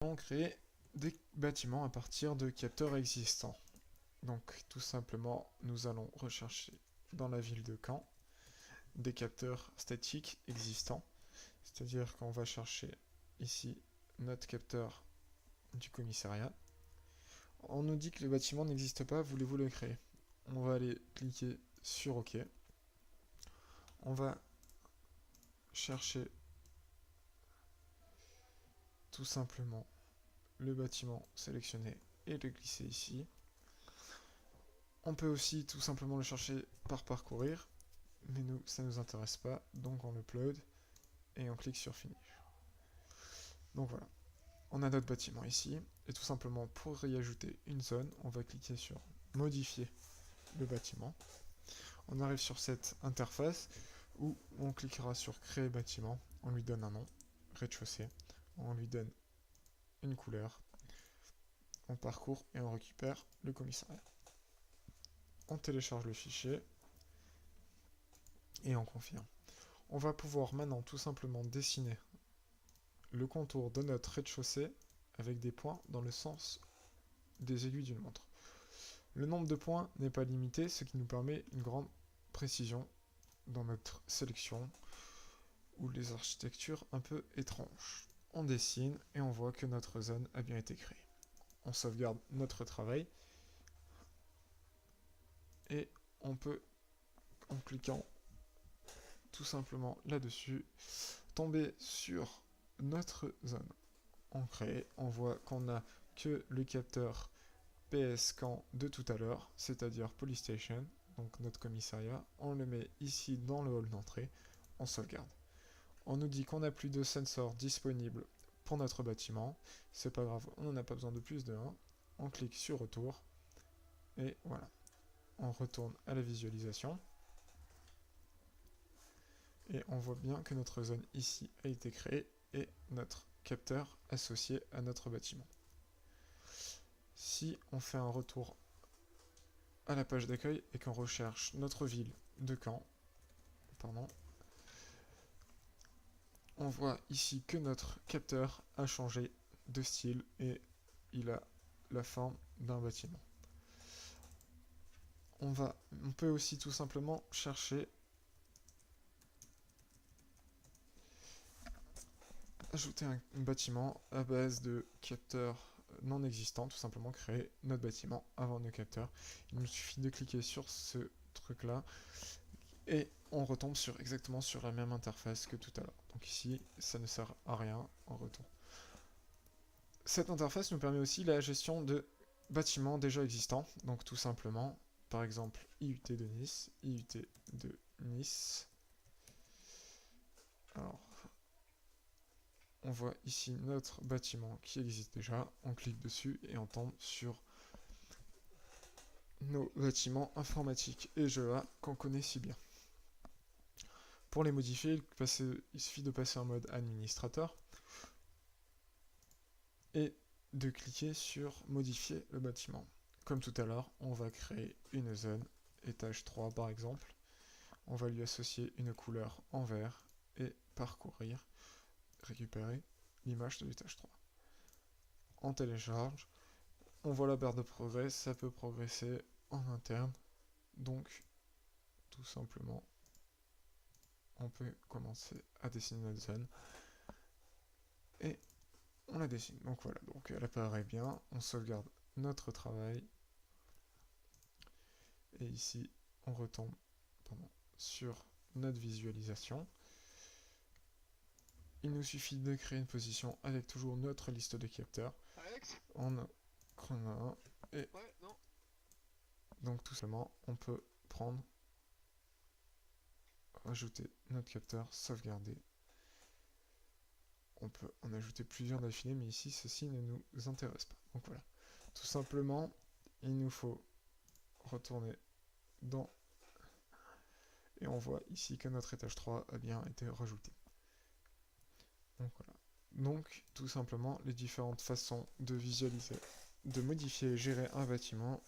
On crée des bâtiments à partir de capteurs existants. Donc tout simplement, nous allons rechercher dans la ville de Caen des capteurs statiques existants. C'est-à-dire qu'on va chercher ici notre capteur du commissariat. On nous dit que le bâtiment n'existe pas, voulez-vous le créer? On va aller cliquer sur OK. On va chercher tout simplement le bâtiment sélectionné et le glisser ici. On peut aussi tout simplement le chercher par parcourir, mais nous, ça ne nous intéresse pas, donc on l'upload et on clique sur Finish. Donc voilà, on a notre bâtiment ici, et tout simplement pour y ajouter une zone, on va cliquer sur Modifier le bâtiment. On arrive sur cette interface où on cliquera sur Créer bâtiment, on lui donne un nom, rez-de-chaussée, on lui donne une couleur, on parcourt et on récupère le commissariat. On télécharge le fichier et on confirme. On va pouvoir maintenant tout simplement dessiner le contour de notre rez-de-chaussée avec des points dans le sens des aiguilles d'une montre. Le nombre de points n'est pas limité, ce qui nous permet une grande précision dans notre sélection ou les architectures un peu étranges. On dessine et on voit que notre zone a bien été créée. On sauvegarde notre travail et on peut, en cliquant tout simplement là-dessus, tomber sur notre zone. On crée, on voit qu'on n'a que le capteur PS Caen de tout à l'heure, c'est-à-dire Police Station, donc notre commissariat. On le met ici dans le hall d'entrée, on sauvegarde. On nous dit qu'on n'a plus de sensors disponibles pour notre bâtiment, c'est pas grave, on n'en a pas besoin de plus de 1. On clique sur retour, et voilà. On retourne à la visualisation, et on voit bien que notre zone ici a été créée, et notre capteur associé à notre bâtiment. Si on fait un retour à la page d'accueil et qu'on recherche notre ville de Caen, on voit ici que notre capteur a changé de style et il a la forme d'un bâtiment. On peut aussi tout simplement chercher ajouter un bâtiment à base de capteurs non existants, tout simplement créer notre bâtiment avant nos capteurs. Il nous suffit de cliquer sur ce truc là et on retombe exactement sur la même interface que tout à l'heure. Donc ici, ça ne sert à rien, on retourne. Cette interface nous permet aussi la gestion de bâtiments déjà existants, donc tout simplement, par exemple, IUT de Nice, IUT de Nice. Alors, on voit ici notre bâtiment qui existe déjà, on clique dessus et on tombe sur nos bâtiments informatiques et GEA qu'on connaît si bien. Pour les modifier, il suffit de passer en mode administrateur et de cliquer sur modifier le bâtiment. Comme tout à l'heure, on va créer une zone, étage 3 par exemple. On va lui associer une couleur en vert et parcourir, récupérer l'image de l'étage 3. On télécharge, on voit la barre de progrès, ça peut progresser en interne, donc tout simplement on peut commencer à dessiner notre zone et on la dessine. Donc voilà, donc elle apparaît bien, on sauvegarde notre travail et ici on retombe sur notre visualisation. Il nous suffit de créer une position avec toujours notre liste de capteurs. On en a un et donc tout simplement on peut prendre, ajouter notre capteur, sauvegarder. On peut en ajouter plusieurs d'affilée, mais ici ceci ne nous intéresse pas. Donc voilà, tout simplement il nous faut retourner dans et on voit ici que notre étage 3 a bien été rajouté. Donc voilà. Donc tout simplement les différentes façons de visualiser, de modifier et gérer un bâtiment